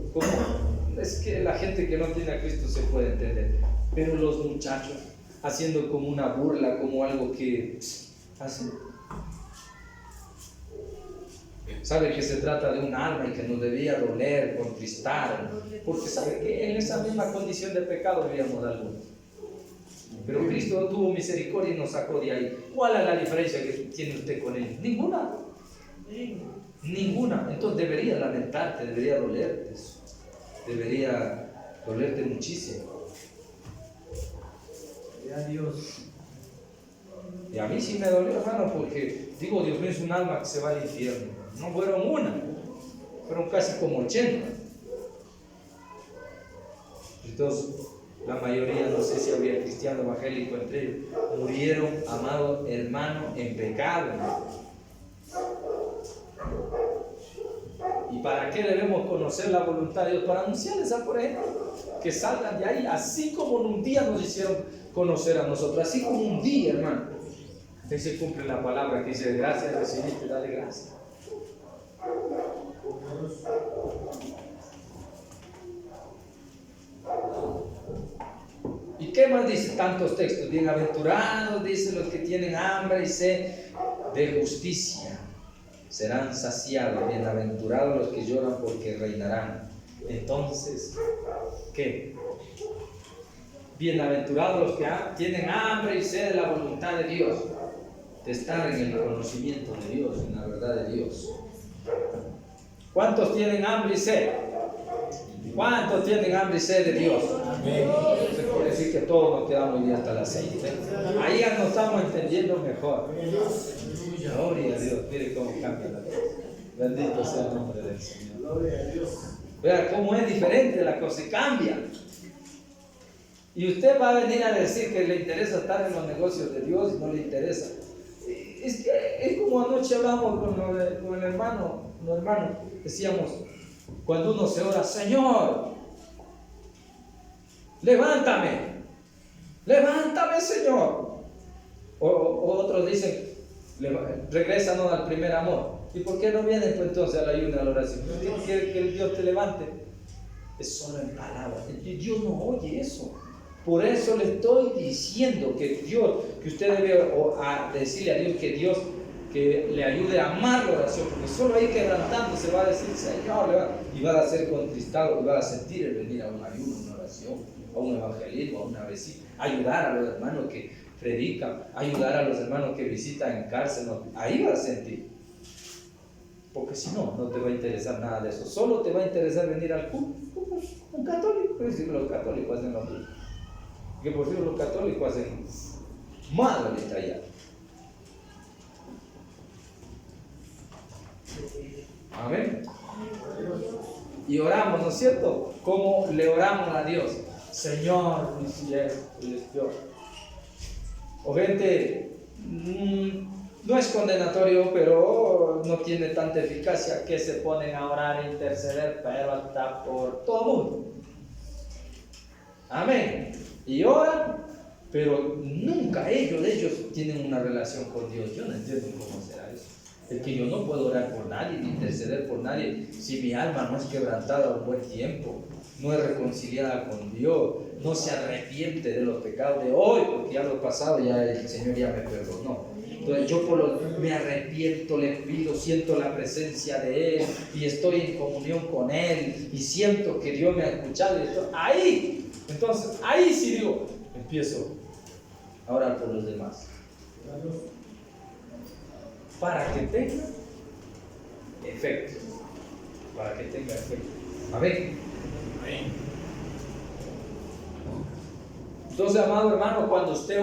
A: Es que la gente que no tiene a Cristo se puede entender, pero los muchachos haciendo como una burla, como algo que hacen. Sabe que se trata de un alma y que nos debía doler, contristar, porque sabe que en esa misma condición de pecado vivíamos algunos. Pero Cristo tuvo misericordia y nos sacó de ahí. ¿Cuál es la diferencia que tiene usted con ellos? Ninguna. Ninguna. Entonces debería lamentarte, debería dolerte eso. Debería dolerte muchísimo. Ya Dios. Y a mí sí me dolió, hermano, porque digo, Dios mío, es un alma que se va al infierno. No fueron una, fueron casi como 80. Entonces, la mayoría, no sé si había cristiano evangélico entre ellos, murieron, amado hermano, en pecado. ¿Y para qué debemos conocer la voluntad de Dios? Para anunciarles a, por ejemplo, que salgan de ahí, así como en un día nos hicieron conocer a nosotros, así como un día, hermano. Ahí se cumple la palabra que dice: gracias recibiste, dale gracias. ¿Y qué más dice tantos textos? Bienaventurados, dice, los que tienen hambre y sed de justicia, serán saciados. Bienaventurados los que lloran, porque reinarán. Entonces, ¿qué? Bienaventurados los que tienen hambre y sed de la voluntad de Dios, de estar en el conocimiento de Dios, en la verdad de Dios. ¿Cuántos tienen hambre y sed? ¿Cuántos tienen hambre y sed de Dios? Se puede decir que todos nos quedamos hoy día hasta las 6. Ahí ya nos estamos entendiendo mejor. Gloria a Dios. Mire cómo cambia la vida. Bendito sea el nombre del Señor.
B: Gloria a Dios.
A: Vea cómo es diferente la cosa, cambia. Y usted va a venir a decir que le interesa estar en los negocios de Dios y no le interesa. Es que es como anoche hablamos con el hermano, decíamos, cuando uno se ora, Señor, levántame, Señor. O otros dicen, regrésanos al primer amor. ¿Y por qué no vienen pues entonces al ayuno y a la oración? ¿Usted quiere que Dios te levante? Es solo en palabras. Dios no oye eso. Por eso le estoy diciendo que usted debe decirle a Dios que le ayude a amar la oración, porque solo ahí quebrantándose va a decir, Señor, y va a ser contristado y va a sentir el venir a un ayuno, una oración, a un evangelismo, a una visita, ayudar a los hermanos que predican, ayudar a los hermanos que visitan en cárcel, ahí va a sentir. Porque si no, no te va a interesar nada de eso, solo te va a interesar venir al culto, un católico, pero si los católicos hacen lo mismo. Que por cierto los católicos hacen mal ahorita ya. Amén. Y oramos, ¿no es cierto? ¿Cómo le oramos a Dios? Señor, Dios. O gente, no es condenatorio, pero no tiene tanta eficacia, que se ponen a orar e interceder, pero hasta por todo el mundo. Amén. Y oran, pero nunca ellos tienen una relación con Dios. Yo no entiendo cómo será eso. Es que yo no puedo orar por nadie, ni interceder por nadie, si mi alma no es quebrantada un buen tiempo, no es reconciliada con Dios, no se arrepiente de los pecados de hoy, porque ya lo pasado, ya el Señor ya me perdonó. Entonces yo me arrepiento, le pido, siento la presencia de Él y estoy en comunión con Él y siento que Dios me ha escuchado. Entonces ahí sí digo, empiezo a orar por los demás. Para que tenga efecto. Amén. Entonces, amado hermano, cuando usted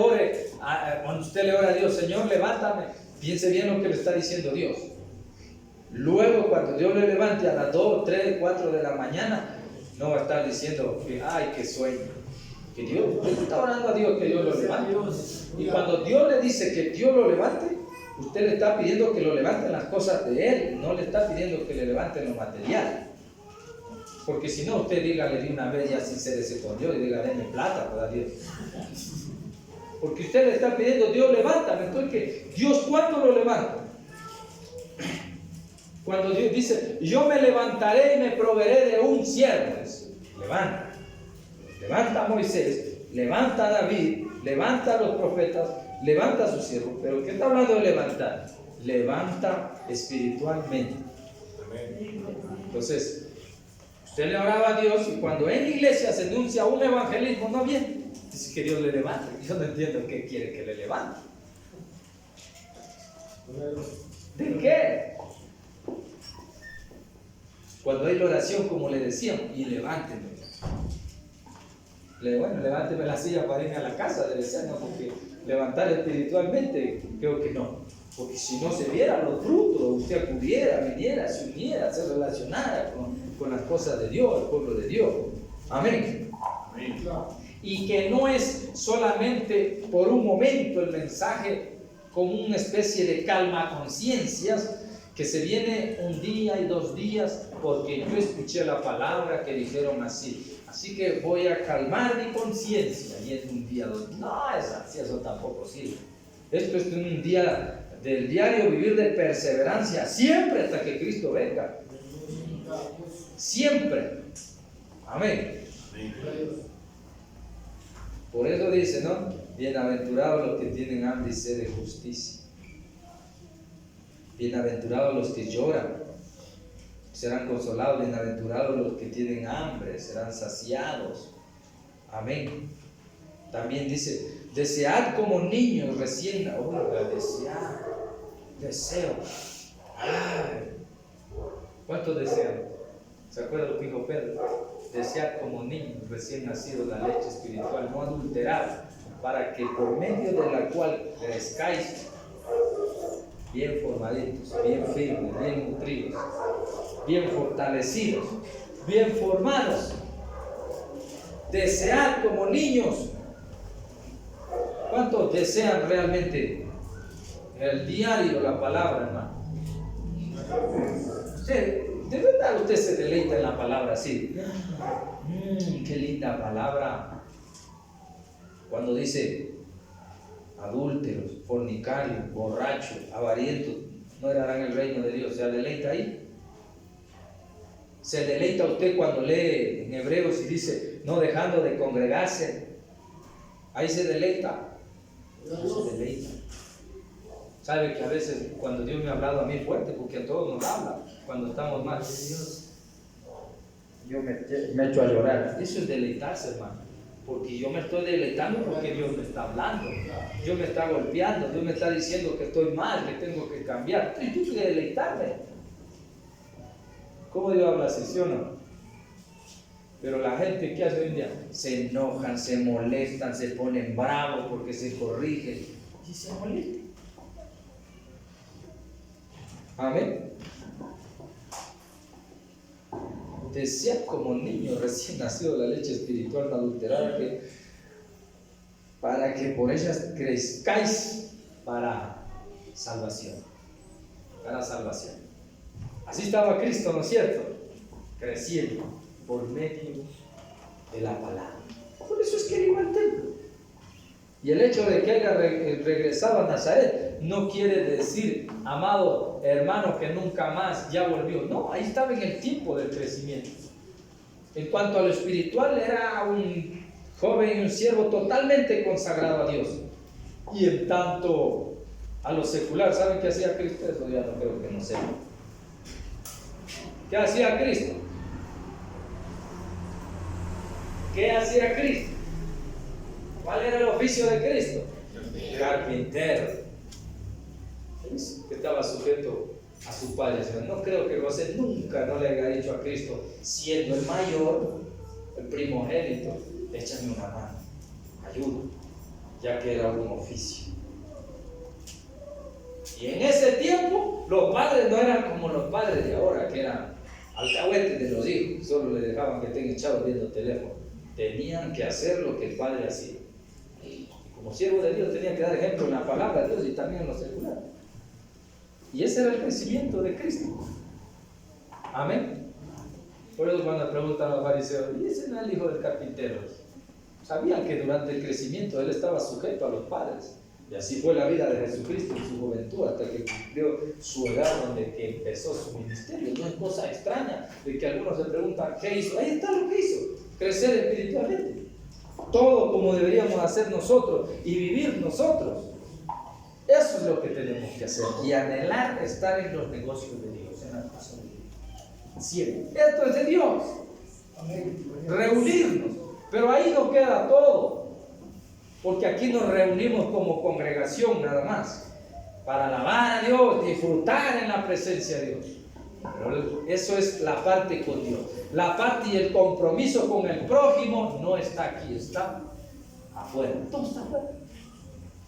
A: le ora a Dios, Señor, levántame, piense bien lo que le está diciendo Dios. Luego, cuando Dios le levante a las 2, 3, 4 de la mañana, no va a estar diciendo que, ay, qué sueño. Que Dios, usted está orando a Dios que Dios lo levante. Y cuando Dios le dice que Dios lo levante, usted le está pidiendo que lo levanten las cosas de Él, no le está pidiendo que le levanten lo material. Porque si no, usted dígale de una vez ya sincérese con Dios y dígale, denme plata para Dios. Porque usted le está pidiendo, Dios levántame. Entonces, ¿Dios cuándo lo levanta? Cuando Dios dice, yo me levantaré y me proveeré de un siervo. Levanta a Moisés, levanta a David, levanta a los profetas, levanta a sus siervos. Pero ¿qué está hablando de levantar? Levanta espiritualmente. Entonces, usted le oraba a Dios y cuando en la iglesia se anuncia un evangelismo, no bien, dice que Dios le levante. Yo no entiendo qué quiere que le levante. ¿De qué? Cuando hay la oración, como le decíamos, y levánteme. Bueno, levánteme la silla para irme a la casa, debe ser, ¿no? Porque levantar espiritualmente, creo que no. Porque si no se vieran los frutos, usted acudiera, viniera, se uniera, se relacionara con las cosas de Dios, el pueblo de Dios. Amén. Amén. Y que no es solamente por un momento el mensaje como una especie de calma conciencias, que se viene un día y 2 días porque yo escuché la palabra que dijeron así que voy a calmar mi conciencia y en un día 2 días. No, eso tampoco sirve. Esto es un día del diario vivir de perseverancia, siempre hasta que Cristo venga. Siempre. Amén. Por eso dice, ¿no? Bienaventurados los que tienen hambre y sed de justicia. Bienaventurados los que lloran, serán consolados. Bienaventurados los que tienen hambre, serán saciados. Amén. También dice, desead como niños recién nacidos. Deseo. Ay. ¿Cuántos desean? ¿Se acuerdan lo que dijo Pedro? Desead como niños recién nacidos la leche espiritual no adulterada, para que por medio de la cual crezcáis bien formaditos, bien firmes, bien nutridos, bien fortalecidos, bien formados. Desead como niños. ¿Cuántos desean realmente el diario la palabra, hermano? Sí, de verdad usted se deleita en la palabra así. Qué linda palabra. Cuando dice adúlteros, fornicarios, borrachos, avarientos, no heredarán el reino de Dios. ¿Se deleita ahí? ¿Se deleita usted cuando lee en Hebreos y dice no dejando de congregarse? Ahí se deleita. No se deleita. Sabe que a veces cuando Dios me ha hablado a mí fuerte, porque a todos nos habla cuando estamos mal, yo me echo a llorar. Eso es deleitarse, hermano, porque yo me estoy deleitando porque Dios me está hablando, Dios me está golpeando, Dios me está diciendo que estoy mal, que tengo que cambiar. Y tú quieres deleitarme. ¿Cómo Dios habla así, sí o no? Pero la gente que hace hoy en día se enojan, se molestan, se ponen bravos porque se corrigen y se molestan. Amén. Desead como niño recién nacido la leche espiritual no adulterada, para que por ellas crezcáis para salvación. Para salvación. Así estaba Cristo, ¿no es cierto? Creciendo por medio de la palabra. Por eso es que él iba al templo. Y el hecho de que haya regresado a Nazaret no quiere decir, amado hermano, que nunca más ya volvió. No, ahí estaba en el tiempo del crecimiento. En cuanto a lo espiritual, era un joven y un siervo totalmente consagrado a Dios. Y en tanto a lo secular, ¿saben qué hacía Cristo? Eso ya no creo que no sepan. ¿Qué hacía Cristo? ¿Qué hacía Cristo? ¿Cuál era el oficio de Cristo? Carpintero. Que estaba sujeto a su padre. No creo que José nunca no le haya dicho a Cristo, siendo el mayor, el primogénito, échame una mano, ayuda, ya que era un oficio. Y en ese tiempo los padres no eran como los padres de ahora, que eran alcahuetes de los hijos, solo le dejaban que estén echados viendo teléfono. Tenían que hacer lo que el padre hacía. Y como siervo de Dios tenía que dar ejemplo en la palabra de Dios y también en lo secular. Y ese era el crecimiento de Cristo. Amén. Por eso cuando preguntan a los fariseos, ¿y ese no es el hijo del carpintero? Sabían que durante el crecimiento él estaba sujeto a los padres. Y así fue la vida de Jesucristo en su juventud hasta que cumplió su edad donde que empezó su ministerio. No es cosa extraña de que algunos se preguntan ¿qué hizo? Ahí está lo que hizo, crecer espiritualmente. Todo como deberíamos hacer nosotros y vivir nosotros. Eso es lo que tenemos que hacer y anhelar estar en los negocios de Dios, en la casa de Dios. Siempre. Esto es de Dios. Reunirnos. Pero ahí no queda todo. Porque aquí nos reunimos como congregación nada más. Para alabar a Dios, disfrutar en la presencia de Dios. Pero eso es la parte con Dios. La parte y el compromiso con el prójimo no está aquí, está afuera. Todo está afuera.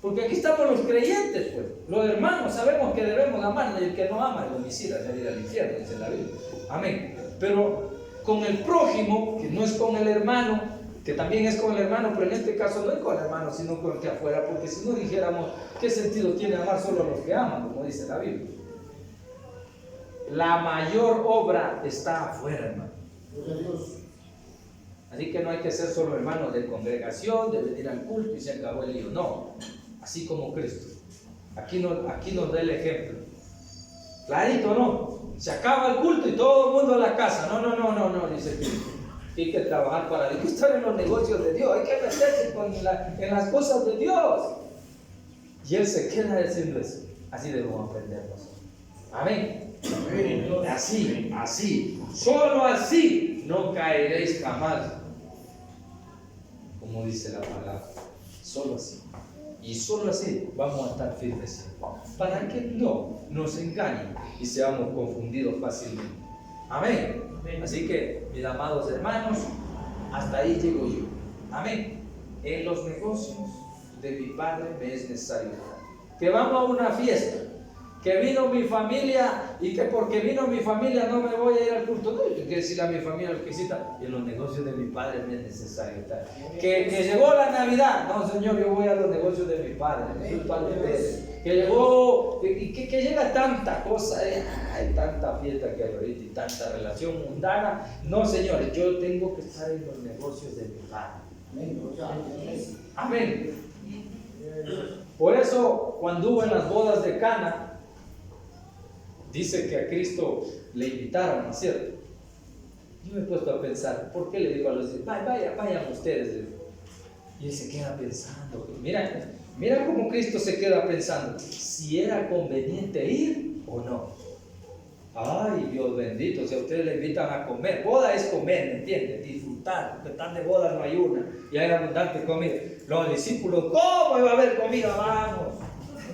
A: Porque aquí estamos los creyentes, pues. Los hermanos sabemos que debemos amar, y el que no ama es homicida, se irá al infierno, dice la Biblia. Amén. Pero con el prójimo, que no es con el hermano, que también es con el hermano, pero en este caso no es con el hermano, sino con el que afuera, porque si no dijéramos, ¿qué sentido tiene amar solo a los que aman? Como dice la Biblia. La mayor obra está afuera, hermano. Así que no hay que ser solo hermanos de congregación, de venir al culto y se acabó el lío. No, así como Cristo. Aquí nos da el ejemplo. Clarito, ¿no? Se acaba el culto y todo el mundo a la casa. No, dice Cristo. Hay que trabajar para Dios, hay que estar en los negocios de Dios, hay que meterse en las cosas de Dios. Y Él se queda diciendo eso. Así debemos aprender nosotros. Amén. Así, solo así no caeréis jamás, como dice la palabra. Solo así. Y solo así vamos a estar firmes, para que no nos engañen y seamos confundidos fácilmente. Amén. Así que, mis amados hermanos, hasta ahí llego yo. Amén. En los negocios de mi Padre me es necesario que vamos a una fiesta. que vino mi familia y que porque vino mi familia no me voy a ir al culto. No, yo tengo que decirle a mi familia lo que cita, y en los negocios de mi padre me es necesario estar. Que llegó la Navidad, no Señor, yo voy a los negocios de mi padre, que llegó, que llega tanta cosa, hay tanta fiesta que hay ahorita y tanta relación mundana. No Señor, yo tengo que estar en los negocios de mi padre. Amén. Por eso cuando hubo en las bodas de Cana, dice que a Cristo le invitaron, ¿no es cierto? Yo me he puesto a pensar, ¿por qué le digo a los hijos, vayan ustedes? Y él se queda pensando, mira cómo Cristo se queda pensando, si era conveniente ir o no. Ay, Dios bendito, si a ustedes le invitan a comer, boda es comer, ¿me entiendes? Disfrutar, porque tan de boda no hay una, y hay abundante comida. Los discípulos, ¿cómo iba a haber comida? Vamos,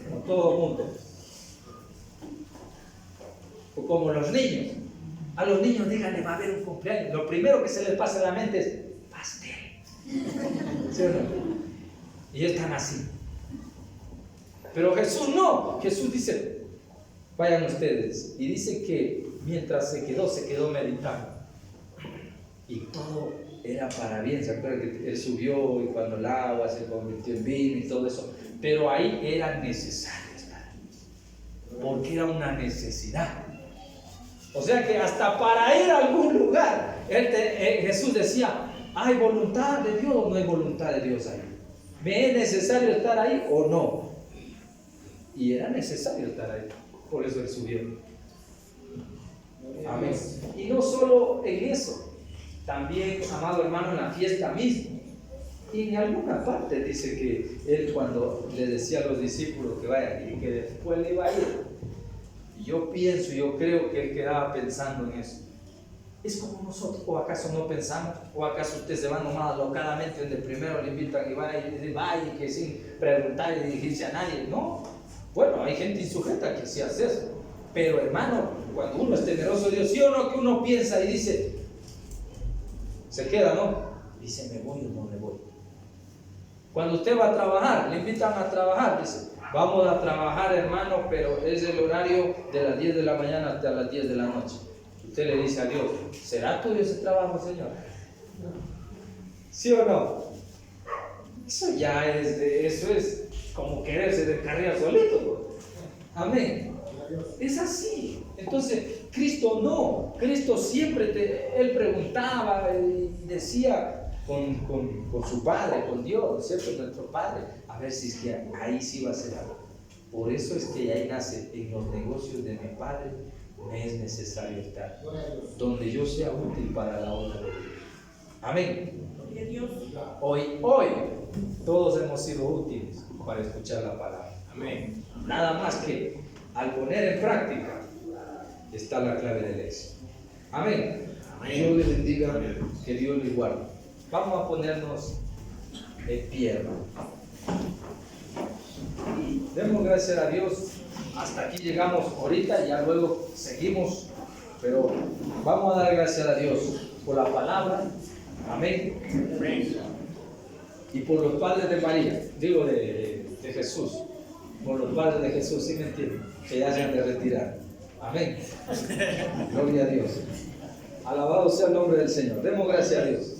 A: como todo el mundo. O como los niños, a los niños díganle, va a haber un cumpleaños, lo primero que se les pasa en la mente es pastel. ¿Sí o no? Y están así. Pero Jesús no, Jesús dice, vayan ustedes. Y dice que mientras se quedó meditando. Y todo era para bien. ¿Se acuerdan que él subió y cuando el agua se convirtió en vino y todo eso? Pero ahí era necesario estar. Porque era una necesidad. O sea que hasta para ir a algún lugar, Jesús decía, ¿hay voluntad de Dios o no hay voluntad de Dios ahí? ¿Me es necesario estar ahí o no? Y era necesario estar ahí. Por eso él subió. Amén. Y no solo en eso, también, amado hermano, en la fiesta misma. Y en alguna parte dice que él cuando le decía a los discípulos que vayan y que después le iba a ir. Y yo pienso, yo creo que él quedaba pensando en eso. Es como nosotros, ¿o acaso no pensamos? ¿O acaso usted se va nomás alocadamente donde primero le invitan y vaya y que sin preguntar y dirigirse a nadie? No. Bueno, hay gente insujeta que sí hace eso. Pero hermano, cuando uno es temeroso de Dios, ¿sí o no? Que uno piensa y dice, se queda, ¿no? Dice, ¿me voy o no me voy? Cuando usted va a trabajar, le invitan a trabajar, dice, vamos a trabajar, hermano, pero es el horario de las 10 de la mañana hasta las 10 de la noche. Usted le dice a Dios, ¿será tuyo ese trabajo, Señor? ¿Sí o no? Eso ya eso es como quererse descarriar solito, pues. Amén. Es así. Entonces, Cristo no. Cristo siempre, Él preguntaba y decía con su Padre, con Dios, ¿cierto? Nuestro Padre, a ver si es que ahí sí va a ser algo. Por eso es que ahí nace, en los negocios de mi Padre, me es necesario estar, donde yo sea útil para la obra de Dios. Amén. Hoy, todos hemos sido útiles para escuchar la palabra. Amén. Nada más que al poner en práctica está la clave del éxito. Amén. Dios les bendiga, que Dios les guarde. Vamos a ponernos en pie, hermano. Demos gracias a Dios. Hasta aquí llegamos ahorita, ya luego seguimos, pero vamos a dar gracias a Dios por la palabra. Amén. Y por los padres de María, digo de Jesús, por los padres de Jesús, ¿sí me entienden? Que ya se han de retirar. Amén. Gloria a Dios. Alabado sea el nombre del Señor. Demos gracias a Dios.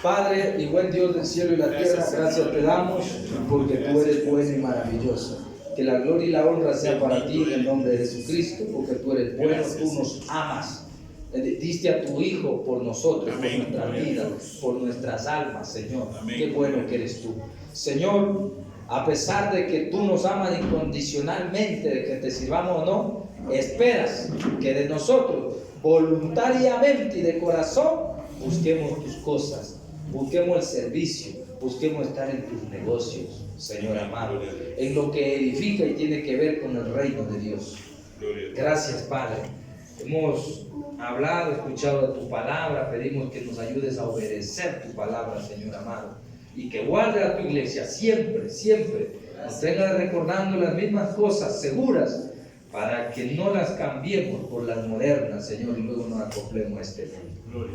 A: Padre y buen Dios del cielo y la tierra, gracias te damos porque tú eres bueno y maravilloso. Que la gloria y la honra sea para ti en el nombre de Jesucristo, porque tú eres bueno, tú nos amas. Diste a tu Hijo por nosotros, por nuestra vida, por nuestras almas, Señor. Qué bueno que eres tú. Señor, a pesar de que tú nos amas incondicionalmente, de que te sirvamos o no, esperas que de nosotros, voluntariamente y de corazón, busquemos tus cosas, busquemos el servicio, busquemos estar en tus negocios, Señor amado, en lo que edifica y tiene que ver con el reino de Dios. Gracias, Padre. Hemos hablado, escuchado de tu palabra, pedimos que nos ayudes a obedecer tu palabra, Señor amado, y que guarde a tu iglesia siempre, siempre, nos tenga recordando las mismas cosas seguras, para que no las cambiemos por las modernas, Señor, y luego nos acoplemos a este mundo.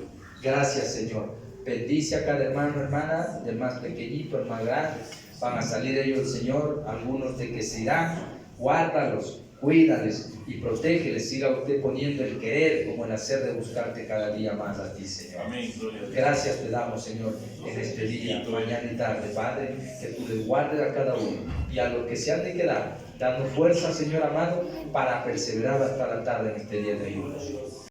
A: Gracias, Señor. Bendice a cada hermano, hermana, del más pequeñito al más grande. Van a salir ellos, Señor, algunos de que se irán. Guárdalos, Cuídales y protégeles. Siga usted poniendo el querer como el hacer de buscarte cada día más a ti, Señor.
B: Amén.
A: Gracias te damos, Señor, en este día, mañana y tarde, Padre, que tú les guardes a cada uno y a los que se han de quedar, dando fuerza, Señor amado, para perseverar hasta la tarde en este día de ayuno.